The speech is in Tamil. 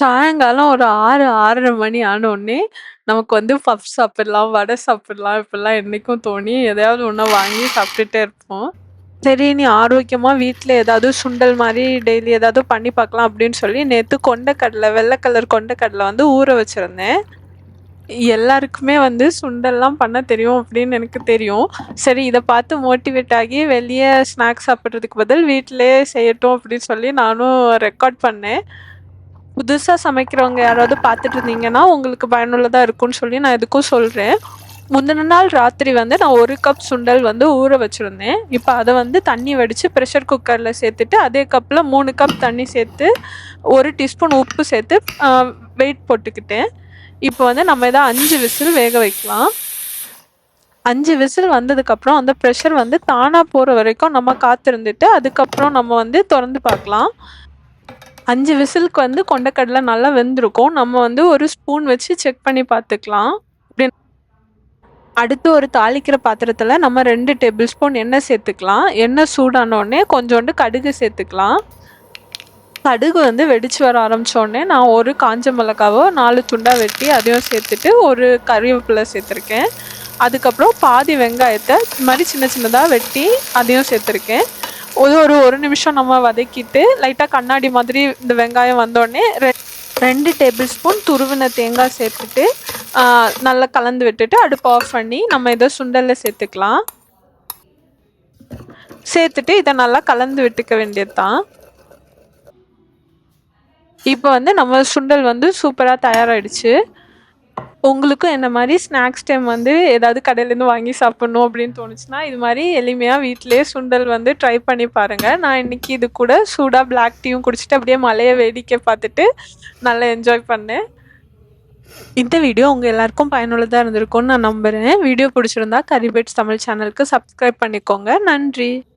சாயங்காலம் ஒரு 6, 6:30 மணி ஆனோனே, நமக்கு வந்து பஃப் சாப்பிடலாம், வடை சாப்பிடலாம் இப்படிலாம் என்னைக்கும் தோணி, எதையாவது ஒண்ண வாங்கி சாப்பிட்டுட்டே இருப்போம். சரி நீ ஆரோக்கியமா வீட்ல ஏதாவது சுண்டல் மாரி டெய்லி ஏதாவது பண்ணி பார்க்கலாம் அப்படின்னு சொல்லி, நேத்து கொண்டைக்கடலை, வெள்ள கலர் கொண்டைக்கடலை வந்து ஊற வச்சிருந்தேன். எல்லாருக்குமே வந்து சுண்டல்லாம் பண்ண தெரியும் அப்படின்னு எனக்கு தெரியும். சரி இத பார்த்து மோட்டிவேட் ஆகி வெளிய ஸ்நாக்ஸ் சாப்பிடுறதுக்கு பதில் வீட்லயே செய்யட்டும் அப்படின்னு சொல்லி நானும் ரெக்கார்ட் பண்ணேன். புதுசா சமைக்கிறவங்க யாராவது பார்த்துட்டு இருந்தீங்கன்னா, உங்களுக்கு பயனுள்ளதா இருக்கும்னு சொல்லி நான் எதுக்கும் சொல்றேன். முந்தின நாள் ராத்திரி வந்து நான் 1 கப் சுண்டல் வந்து ஊற வச்சிருந்தேன். இப்ப அத வந்து தண்ணி வடிச்சு பிரஷர் குக்கர்ல சேர்த்துட்டு, அதே கப்ல 3 கப் தண்ணி சேர்த்து, 1 டீஸ்பூன் உப்பு சேர்த்து வெயிட் போட்டுக்கிட்டேன். இப்போ வந்து நம்ம இத 5 விசில் வேக வைக்கலாம். 5 விசில் வந்ததுக்கப்புறம் அந்த ப்ரெஷர் வந்து தானா போற வரைக்கும் நம்ம காத்திருந்துட்டு, அதுக்கப்புறம் நம்ம வந்து தொறந்து பார்க்கலாம். 5 விசிலுக்கு வந்து கொண்டைக்கடலை நல்லா வெந்திருக்கும். நம்ம வந்து ஒரு ஸ்பூன் வச்சு செக் பண்ணி பார்த்துக்கலாம். அடுத்து ஒரு தாளிக்கிற பாத்திரத்துல நம்ம 2 டேபிள் ஸ்பூன் எண்ணெய் சேர்த்துக்கலாம். எண்ணெய் சூடான உடனே கொஞ்சோண்டு கடுகு சேர்த்துக்கலாம். கடுகு வந்து வெடிச்சு வர ஆரம்பிச்ச உடனே நான் ஒரு காஞ்ச மிளகாவோ 4 துண்டா வெட்டி அதையும் சேர்த்துட்டு, ஒரு கறிவேப்பிலை சேர்த்துருக்கேன். அதுக்கப்புறம் பாதி வெங்காயத்தை இது மாதிரி சின்ன சின்னதா வெட்டி அதையும் சேர்த்துருக்கேன். ஒரு நிமிஷம் நம்ம வதக்கிட்டு லைட்டாக கண்ணாடி மாதிரி இந்த வெங்காயம் வந்தோடனே 2 டேபிள் ஸ்பூன் துருவின தேங்காய் சேர்த்துட்டு நல்லா கலந்து விட்டுட்டு அடுப்பு ஆஃப் பண்ணி நம்ம இதை சுண்டலில் சேர்த்துக்கலாம். சேர்த்துட்டு இதை நல்லா கலந்து விட்டுக்க வேண்டியது தான். இப்போ வந்து நம்ம சுண்டல் வந்து சூப்பராக தயாராகிடுச்சு. உங்களுக்கும் என்ன மாதிரி ஸ்நாக்ஸ் டைம் வந்து ஏதாவது கடையிலேருந்து வாங்கி சாப்பிட்ணும் அப்படின்னு தோணுச்சுன்னா, இது மாதிரி எளிமையாக வீட்டிலேயே சுண்டல் வந்து ட்ரை பண்ணி பாருங்கள். நான் இன்றைக்கி இது கூட சூடாக பிளாக் டீயும் குடிச்சிட்டு அப்படியே மலையை வேடிக்கை பார்த்துட்டு நல்லா என்ஜாய் பண்ணேன். இந்த வீடியோ உங்கள் எல்லாருக்கும் பயனுள்ளதாக இருந்திருக்கும்னு நான் நம்புகிறேன். வீடியோ பிடிச்சிருந்தா கரிபேட்ஸ் தமிழ் சேனலுக்கு சப்ஸ்கிரைப் பண்ணிக்கோங்க. நன்றி.